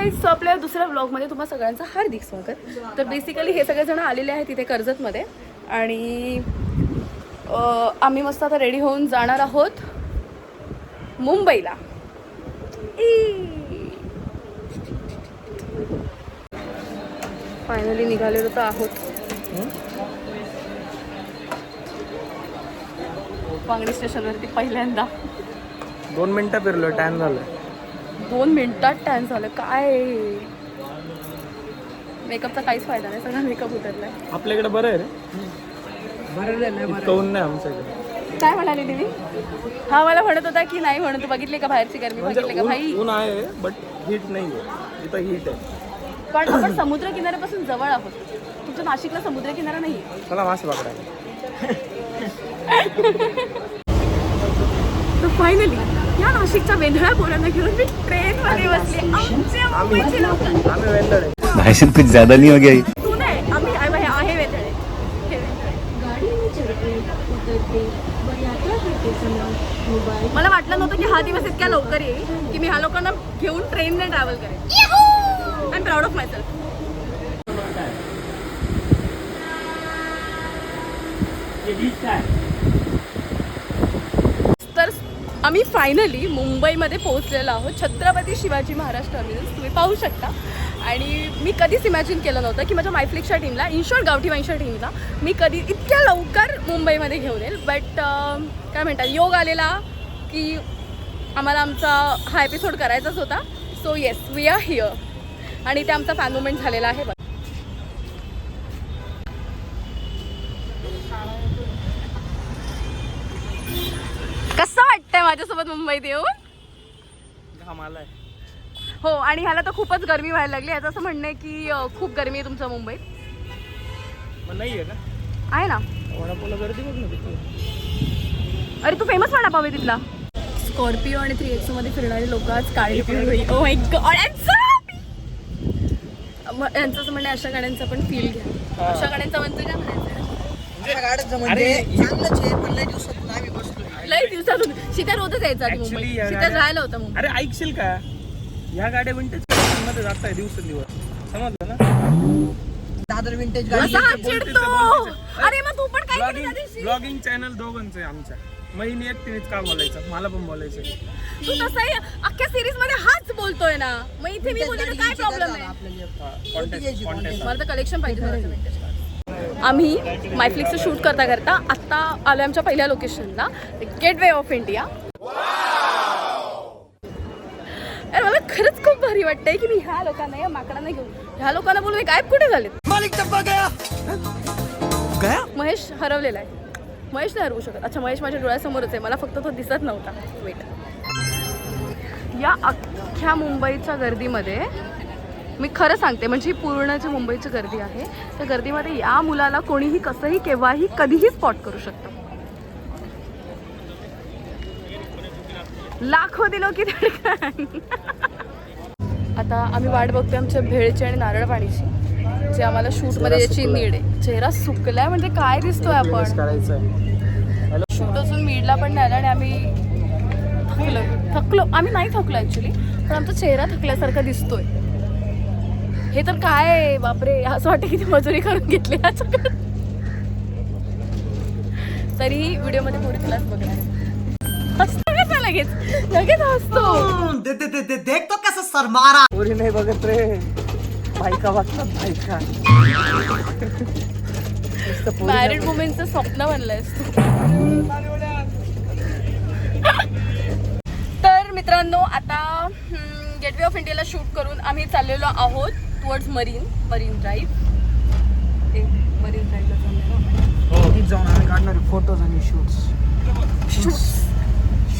Guys, आपल्या दुसऱ्या ब्लॉगमध्ये तुम्हा सगळ्यांचं हार्दिक स्वागत. तर बेसिकली हे सगळेजण आलेले आहेत तिथे कर्जतमध्ये आणि आम्ही मस्त आता रेडी होऊन जाणार आहोत मुंबईला. फायनली निघालेलो तर आहोत. पांगणी स्टेशनवरती पहिल्यांदा 2 मिनिटं फिरलो, टाइम झालं. 2 मिनिटात टाइम झालं. काय मेकअपचा काहीच फायदा नाही, सगळा मेकअप उतरलाय. आपल्याकडे बरं आहे रे, इतकं ऊन नाही आमच्याकडे. काय म्हणाली तुम्ही? हा मला म्हणत होता की नाही म्हणून. तू बघितली का बाहेरची गरमी? बघितली का भाई? ऊन आहे बट हीट नाही आहे, इथं हीट आहे. पण आपण समुद्र किनाऱ्यापासून जवळ आहोत. तुमच्या नाशिकला समुद्र किनारा नाही आहे. चला मासे पकडा. तर फायनली या नाशिकच्या वेंधळ्या पोरांना घेऊन मी ट्रेनमध्ये बसली. आमच्या मुंबईचे लोक. आम्ही वेंदर आहे. भाई साहब कुछ ज्यादा नहीं हो गया ये? तू नाही, आम्ही आहे वेंधळे. मला वाटलं नव्हतं की हा दिवस इतक्या लवकर येईल की मी ह्या लोकांना घेऊन ट्रेनने ट्रॅव्हल करेन. I am proud of my self. तर आम्ही फायनली मुंबईमध्ये पोहोचलेलो आहोत. छत्रपती शिवाजी महाराज टर्मिनस तुम्ही पाहू शकता. आणि मी कधीच इमॅजिन केलं नव्हतं की माझ्या मायफ्लिक्सच्या टीमला, इनशॉर्ट गावठी वाईनच्या टीमला मी कधी इतक्या लवकर मुंबईमध्ये घेऊन येईल. बट काय म्हणतात, योग आलेला की आम्हाला आमचा हा एपिसोड करायचाच होता. So yes, we are here. आणि ते आमचा फॅन मुवमेंट झालेला आहे. कसं वाटतंय माझ्यासोबत मुंबईत येऊन? घाम आलाय. हो, आणि ह्याला तर खूपच गरमी व्हायला लागली. याचं असं म्हणणं आहे की खूप गरमी आहे तुमच्या मुंबईत. मग नाही आहे का? आहे ना. वडापावला गर्दी बघ ना किती. अरे तू फेमस वडापाव आहे तिथला. स्कॉर्पिओ आणि 3XO मध्ये फिरणारे लोक आज काळी पिवळी. Oh my God. यांचं असं म्हणणं, अशा गाड्यांचा पण फील घ्या. अशा गाड्यांचा म्हणजे काय म्हणायचं? लई दिवसातून सीता रोजच यायचा आधी मुंबईत. सीता राहायला होता मुंबई. अरे ऐकशील का, या गाड्या विंटेज मध्ये जात आहे दिवसेंदिवस, समजलं ना? दादर विंटेज असा हात चिडतो. अरे मग तू पण काय केलं? ब्लॉगिंग चॅनल दोघांचं आहे आमच्या. महिनी एकटीनेच का बोलायचं, मला पण बोलायचं. तू तसंही अख्ख्या सिरीज मध्ये हाच बोलतोय ना, मग इथे मी बोलले तर काय प्रॉब्लेम आहे? मला तर कलेक्शन पाहिजे. आम्ही मायफ्लिक्सचं शूट करता करता आत्ता आलो आमच्या पहिल्या लोकेशनला, गेटवे ऑफ इंडिया. अरे मला खरंच खूप भारी वाटतंय की मी ह्या लोकांना, या माकडांना घेऊन, ह्या लोकांना बोलून गायब कुठे झालेत? महेश हरवलेला आहे. महेश नाही हरवू शकत. अच्छा, महेश माझ्या डोळ्यासमोरच आहे, मला फक्त तो दिसत नव्हता. वेट. या अख्ख्या मुंबईच्या गर्दीमध्ये मी खरं सांगते, म्हणजे ही पूर्ण जी मुंबईची गर्दी आहे, त्या गर्दीमध्ये या मुलाला कोणीही कसंही केव्हाही कधीही स्पॉट करू शकतं. लाखो दिलो की धडकन. आता आम्ही वाट बघतोय आमच्या भेळची आणि नारळ पाणीची, जे आम्हाला शूटमध्ये याची नीड आहे. चेहरा सुकलाय म्हणजे काय दिसतोय आपण. शूट अजून मीडला पण नाही आला आणि आम्ही थकलो. आम्ही नाही थकलो ॲक्च्युली, पण आमचा चेहरा थकल्यासारखा दिसतोय. हे तर काय बापरे, असं वाटतं किती मजुरी करून घेतली ह्याच्याकडे. तरीही व्हिडिओमध्ये पुढे क्लास बघणार. हसतो कसा लगेच हसतो. देख तो कसं सर मारा. पोरी नाही बघत रे, बायका बघतात बायका. मॅरिड वुमेनचं स्वप्न बनलंय. तर मित्रांनो, आता गेटवे ऑफ इंडियाला शूट करून आम्ही चाललेलो आहोत टुवर्ड्स मरीन ड्राईव्ह. मरीन ड्राईव्हला चाललेलो. जाऊन आम्ही काढणार फोटोज आणि शूट्स.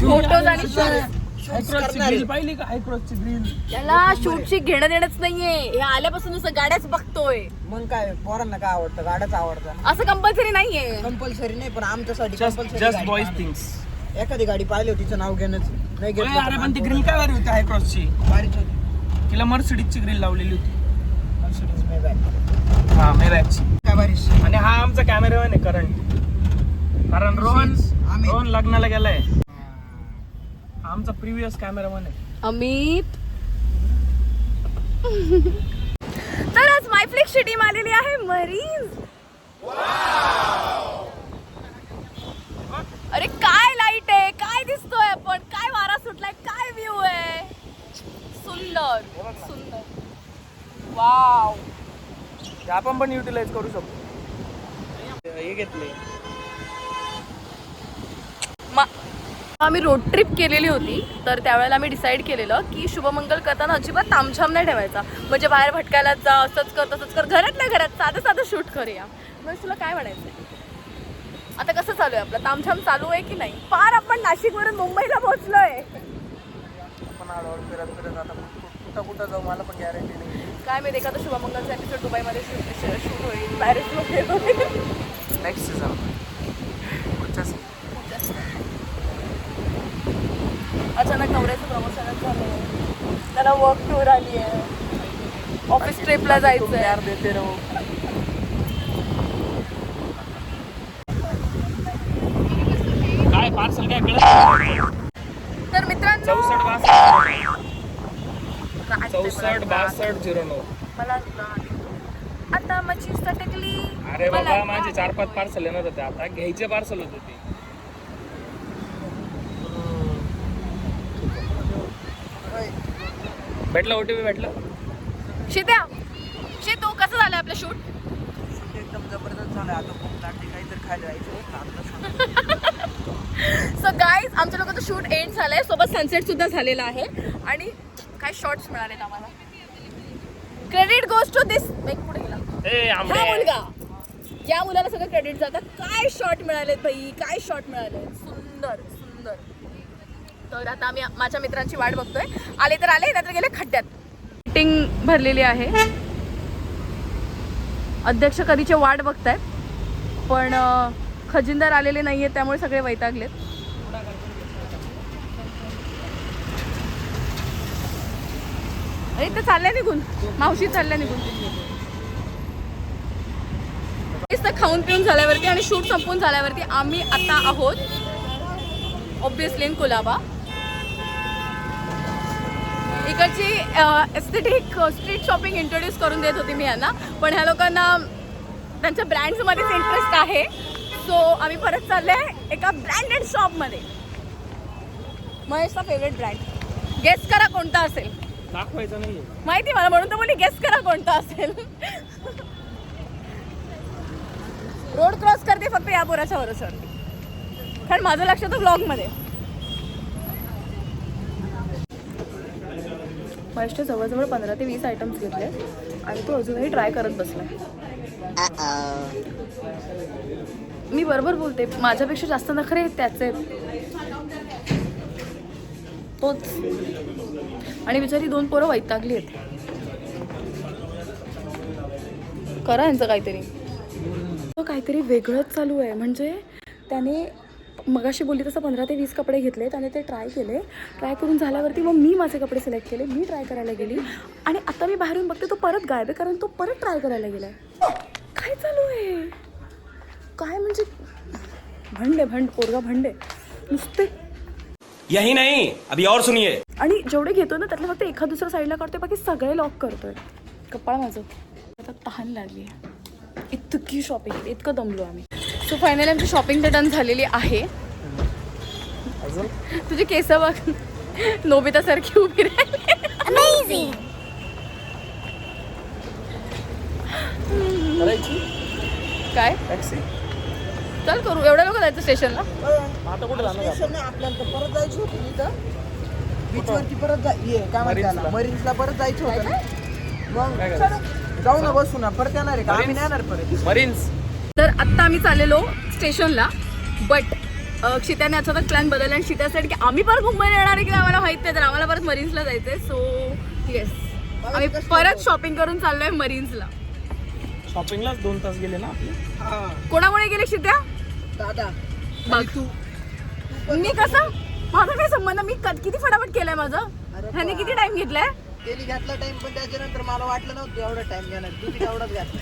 फोटोज आणि शूट. पाहिली का हायक्रॉसची ग्रिल? त्याला शूटची घेणं देणंच नाहीये. हे आल्यापासून नुसतं गाड्याच बघतोय. मग काय, पोरांना काय आवडतं? गाड्याच आवडतं. असं कंपल्सरी नाहीये. कंपल्सरी नाही, पण आमच्यासाठी जस्ट बॉयज थिंग्स. एखादी गाडी पाहिली होती, तिचं नाव घेणंच नाही घेतलं. अरे पण ती ग्रिल काय भारी होती हायक्रॉसची. भारीच होती. तिला मर्सिडीजची ग्रिल लावलेली होती. मर्सिडीज मेबॅक. हा, मेबॅकची. काय भारीच. आणि हा आमचा कॅमेरामॅन आहे कारण रोहन लग्नाला गेलाय. आमचा प्रिव्हियस कॅमेरामॅन आहे अमित. आमची टीम आलेली आहे मरीन्स. अरे काय लाईट आहे, काय दिसतोय आपण, काय वारा सुटलाय, काय व्ह्यू आहे. सुंदर सुंदर. वाव. आपण पण युटिलाइज करू शकतो. हे घेतले. आम्ही रोड ट्रिप केलेली होती, तर त्यावेळेला आम्ही डिसाईड केलेलं की शुभमंगल करताना अजिबात तामछाम नाही ठेवायचा. म्हणजे बाहेर भटकायला जा, असंच कर तसंच कर, घरात नाही घरात साधं साधं शूट करूया. म्हणजे तुला काय म्हणायचं आता कसं चालू आहे आपलं, तामछाम चालू आहे की नाही. पार आपण नाशिकवरून मुंबईला पोहोचलोय. आपण हळूहळू फिरत फिरत आता कुठं कुठं जाऊ मला पण गॅरंटी नाही. काय माहिती, एखादा शुभमंगलचा एपिसोड दुबईमध्ये शूट होईल, पॅरिसमध्ये होईल. नेक्स्ट सीझन पुढच्या सीझन. अचानक नवऱ्याचं प्रमोशनच झालं, त्याला वर्क टूर आली आहे, ऑफिस ट्रिपला जायचं यार आहे. देते रहो. काय पार्सल काय कळत. तर मित्रांनो 646209. मला आता मच्छी सटकली. अरे बाबा माझे 4-5 पार्सल येणार होते, आता घ्यायचे पार्सल होते ते. भेटलं OTP भेटलं. शितू कसं झालं आपलं शूट. एकदम जबरदस्त झालं. आता खूप लागते, काहीतरी खायला जायचं. सो गाईज आमच्या लोकांचं शूट एंड झालंय, सोबत सनसेट सुद्धा झालेला आहे आणि काय शॉर्ट्स मिळालेत आम्हाला. क्रेडिट गोज टू दिस. पुढे गेला हा मुलगा, या मुलाला सगळं क्रेडिट जातात. काय शॉट मिळालेत भाई, काय शॉट मिळाले, सुंदर सुंदर. तर आता आम्ही माझ्या मित्रांची वाट बघतोय. आले तर आले, नाहीतर गेले खड्ड्यात. मीटिंग भरलेली आहे, अध्यक्ष कधीचे वाट बघतायत, पण खजिनदार आलेले नाहीये, त्यामुळे सगळे वैतागलेत. अरे ते चालल्या निघून, मावशी चालल्या निघून. खाऊन पिऊन झाल्यावरती आणि शूट संपून झाल्यावरती आम्ही आता आहोत ऑब्विसली इन कुलाबा. इकडची एस्थेटिक स्ट्रीट शॉपिंग इंट्रोड्यूस करून देत होती मी यांना, पण ह्या लोकांना त्यांच्या ब्रँड्समध्येच इंटरेस्ट आहे. सो आम्ही परत चाललोय एका ब्रँडेड शॉपमध्ये. महेशचा फेवरेट ब्रँड, गेस करा कोणता असेल. दाखवायचं नाही माहिती मला, म्हणून तर बोलली गेस करा कोणता असेल. रोड क्रॉस करते फक्त या पोराच्या भरोश्यावरती, कारण माझं लक्ष तर ब्लॉगमध्ये. महेशने जवळजवळ 15 ते 20 आयटम्स घेतले आणि तो अजूनही ट्राय करत बसलाय. मी बरोबर बोलते, माझ्यापेक्षा जास्त नखरे आहेत त्याचे, तोच. आणि बिचारी 2 पोरं वैतागली आहेत. करा यांचं काहीतरी. काहीतरी वेगळंच चालू आहे. म्हणजे त्याने मगाशी बोलली तसं 15 ते 20 कपडे घेतले, त्याने ते ट्राय केले. ट्राय करून झाल्यावरती मग मी माझे कपडे सिलेक्ट केले, मी ट्राय करायला गेली आणि आता मी बाहेरून बघते तो परत गायब आहे, कारण तो परत ट्राय करायला गेलाय. काय चालू आहे, काय म्हणजे भंड पोरगा भंडे नुसते. यही नहीं अभी और सुनिए. आणि जेवढे घेतो ना त्यातलं फक्त एखाद दुसऱ्या साईडला काढतोय, बाकी सगळे लॉक करतोय. कपाळ माझं आता तहान लागली आहे. इतकी शॉपिंग, इतकं दमलो आम्ही. सो फायनली आमची शॉपिंग तर डन झालेली आहे. तुझी केस बघ, नोबितासारखी उभी राहिली. काय टॅक्सी चल करू, एवढ्या लोक जायचं स्टेशनला. आता कुठे जाणार स्टेशन नाही, आपल्याला तर परत जायचं होतं इथं बीचवरती. परत काय म्हणतात मरीन्सला परत जायचं होतं. मग काय करायचं? जाऊ ना, बसू ना, परत येणार आहे का? आम्ही नाही येणार परत. मरीन्स. तर आत्ता आम्ही चाललेलो स्टेशनला, बट क्षित्याने अचानक प्लॅन बदलला आणि क्षित्यासाठी की आम्ही परत मुंबईला येणार आहे की आम्हाला माहित नाही, तर आम्हाला परत मरीन्सला जायचं आहे. सो येस, आम्ही परत शॉपिंग करून चाललोय मरीन्सला. शॉपिंगलाच 2 तास गेले ना आपले. कोणामुळे गेले क्षित्या? दादा बघ तू, मी कसं, माझा काय संबंध, मी किती फटाफट केलंय माझं. ह्याने किती टाइम घेतलाय. त्यांनी घेतला टाइम, पण त्याच्यानंतर मला वाटलं नव्हतं एवढा टाइम घेणार. तुम्ही एवढाच घातला.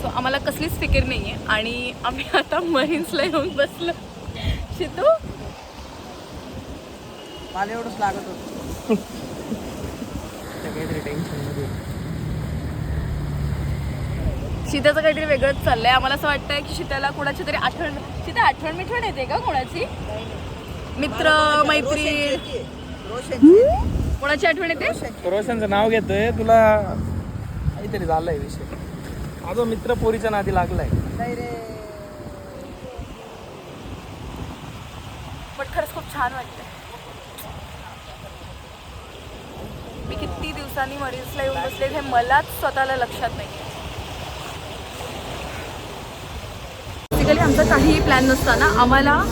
सो आम्हाला कसलीच फिकीर नाही आहे आणि आम्ही आता मरीन्सला येऊन बसलो. शितू मला एवढंच लागत होतं. काहीतरी टेन्शन मध्ये. शीताचं काहीतरी वेगळंच चाललंय. आम्हाला असं वाटतंय की शीताला कोणाची तरी आठवण मिठवण येते का कोणाची? मित्र मैत्रीण कोणाची आठवण येते? रोशनचं नाव घेतोय तुला. काहीतरी झालंय विषय. माझा मित्र पोरीच्या नादी लागलाय. पण खरंच खूप छान वाटतंय. मी किती दिवसांनी मरीन्सला येऊन बसले हे मलाच स्वतःला लक्षात नाही. बेसिकली आमचा काहीही प्लॅन नसताना आम्हाला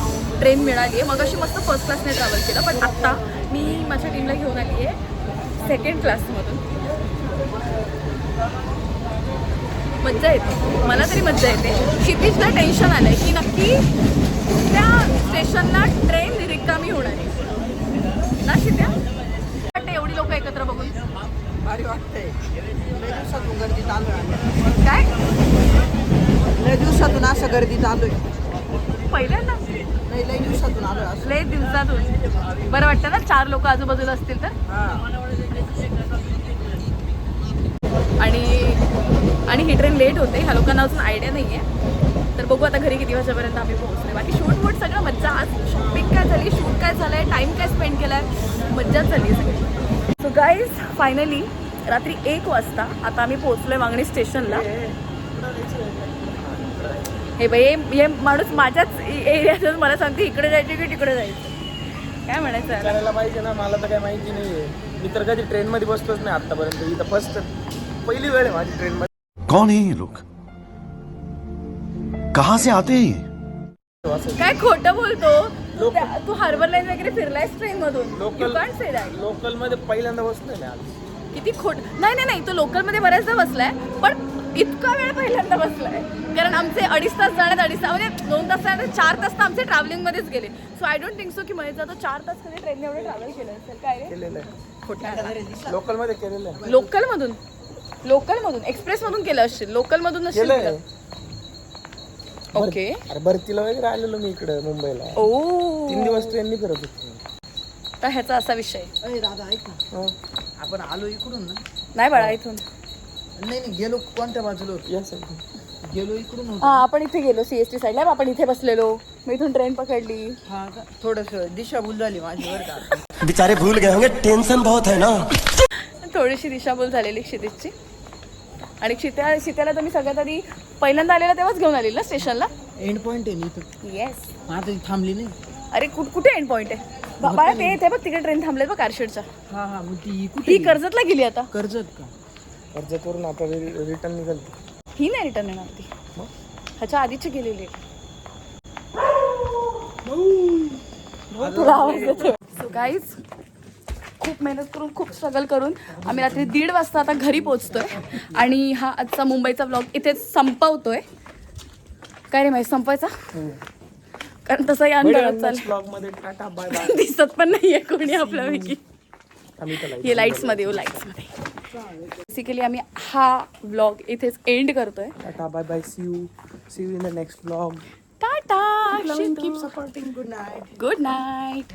ट्रेन मिळाली आहे. मग अशी मस्त फर्स्ट क्लासने ट्रॅव्हल केलं. पण आत्ता मी माझ्या टीमला घेऊन आली आहे सेकंड क्लासमधून. मज्जा येते, मला तरी मज्जा येते. क्षितिजला टेन्शन आलंय की नक्की त्या स्टेशनला ट्रेन रिकामी होणार आहे ना शित्या? वाटतं एवढी लोक एकत्र बघून भारी वाटतंय. लय दिवसातून गर्दीत आलोय. काय लय दिवसातून असं गर्दीत आलोय. पहिल्यांदा नाही लय दिवसातून आलोय असं. लय दिवसातून बरं वाटतं ना 4 लोक आजूबाजूला असतील तर. आणि ही ट्रेन लेट होते. ह्या लोकांना अजून आयडिया नाही आहे. तर बघू आता घरी किती वाजेपर्यंत आम्ही पोहोचले. बाकी शूट सगळं मज्जा. आज शॉपिंग काय झाली, शूट काय झालंय, टाईम काय स्पेंड केलाय, मज्जाच झाली सगळी. सो गाईज फायनली रात्री 1 वाजता आता आम्ही पोहोचलोय वांगणी स्टेशनला. हे बाई हे माणूस माझ्याच एरियातून मला सांगते इकडे जायचं की तिकडे जायचं. काय म्हणायचं करायला पाहिजे ना. मला तर काही माहिती नाहीये. मी तर कधी ट्रेन मध्ये बसलोच नाही आतापर्यंत. इथं फर्स्ट पहिली वेळ आहे माझी ट्रेन मध्ये. कौन है ये लोग? कहाँ से आते हैं ये? काय खोटं बोलतो तू हार्बर लाईन वगैरे फिरलायस ट्रेन मधून? लोकल मध्ये पहिल्यांदा बसलोय मी आज. किती खोट. नाही तो लोकल मध्ये बऱ्याचदा बसलाय पण इतका वेळ पहिल्यांदा बसलाय. कारण आमचे 2.5 तास जाण्यात 2.5 तास म्हणजे 2 तास जाण्यात 4 तास तर आमचे ट्रॅव्हलिंग मध्येच गेले. So I don't think so की महेश जाधव 4 तास कधी ट्रेनने एवढे ट्रॅव्हल केलं असेल. काय रे केलेलं आहे. खोटं. लोकल मध्ये केलेलं आहे. लोकल मधून एक्सप्रेस मधून केलं असेल, लोकल मधून नसेल केलंय. केलं. ओके. अरे भरतीला वगैरे आलेलो मी इकडे मुंबईला. ओ 3 दिवस ट्रेननी फिरत होतो. तर ह्याचा असा विषय. अरे दादा ऐक ना. आपण आलो इकडून ना. नाही बाळा इथून नाही गेलो कोणत्या बाजूला होतो? या साईड गेलो इकडून होतो. हा आपण इथे गेलो CST साईडला. आपण इथे बसलेलो. मी इथून ट्रेन पकडली. हा का थोडस दिशाभूल झाली माझी बरं का. बेचारे भूल गए होंगे, टेंशन बहुत है ना. थोडीशी दिशाभूल झालेली क्षितिजची. आणि शीत्याला तर मी सगळ्यात आधी पहिल्यांदा आलेला तेव्हाच घेऊन आलेली ना स्टेशनला. एंड पॉइंट आहे ना इथं. येस. आता थांबली नाही. अरे कुठे एंड पॉईंट आहे बाळा? ते बघ तिकडे ट्रेन थांबलेत बघ कारशेडच्या. हा मग ती कुठे? ही कर्जतला गेली आता. कर्जत का? कर्जतवरून आता रिटर्न निघालतो. ही नाही रिटर्न येणार ती. ह्याच्या आधीची गेलेली. सो गाईज खूप मेहनत करून खूप स्ट्रगल करून आम्ही रात्री 1:30 वाजता आता घरी पोहोचतोय. आणि हा आजचा मुंबईचा ब्लॉग इथेच संपवतोय. काय रे माहिती संपवायचा? कारण तसंही अंधारात चाललं. दिसत पण नाहीये कोणी आपल्यापैकी. हे लाईट्समध्ये येऊ लाईट्समध्ये. बेसिकली आम्ही हा व्लॉग इथेच एंड करतोय. Tata bye bye. See you in the next vlog. Tata. Keep supporting. Good night. Good night.